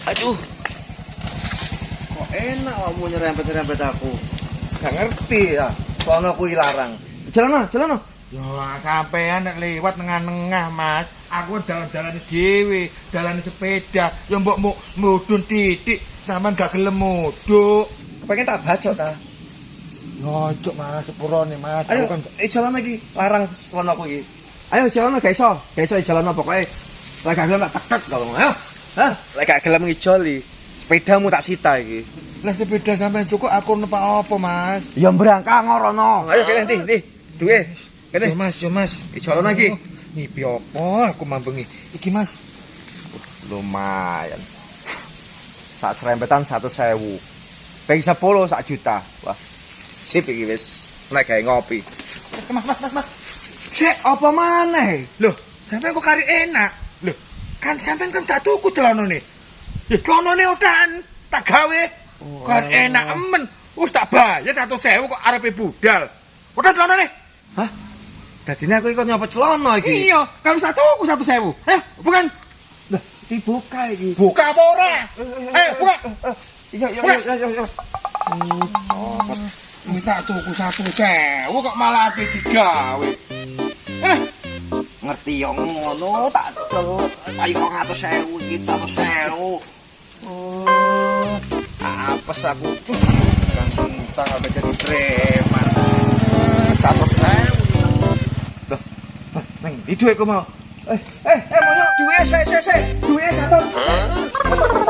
Aduh. Kok enak kamu nyerempet-nyerempet aku. Gak ngerti ya. Soalnya aku dilarang. Jalan. Ya sampean nek liwat nengah-nengah, Mas. Aku jalan-jalan dhewe, jalan sepeda. Ya mbok mudhun titik, sampean gak gelem mudhuk. Pengen tak bacok ta. Nyocok Mas, sepurone Mas. Ayo, Aku kan jalan lagi. Larang sono aku iki. Ayo jalan gak iso. Gak iso jalan pokoke. Lek gak gelem tak tekek kalau. Ayo. Hah? Lek gak gelem ngijoli. Sepedamu tak sita iki. lah sepeda sampean cukup aku numpak apa, Mas? Ya berangkang ngorono. Ayo kene ndi. Duwe. Kene. Yo Mas. Ijolan lagi. Ngipi apa aku mambengi. Iki Mas. Lumayan. Sak serempetan 100.000. Ping 10 sak juta. Wah. Sip iki wis. Nek gawe ngopi. Mas. Cek apa maneh? Loh, sampean kok kari enak. Loh, kan sampean kan tak tuku celanane. Ya celanane udan tak gawe. Kan enak emen. Wis tak bayar 100.000 kok arepe budal. Udah celanane. Hah? Dadine aku ikut nyopot celana iki. Iya, kalau tak tuku 100.000. Bukan. Lah, dibuka iki. Buka apa ora? Buka. Iya. Minta tuku 100.000 kok malah ape digawe. Ngerti yo ngono tak del. Ayo 200.000 iki 100.000. Apes aku. Kan sumpah ada jadi preman. 100.000. Loh. Neng, itu aku mau. Monyo, duwe sik. Duwe 100.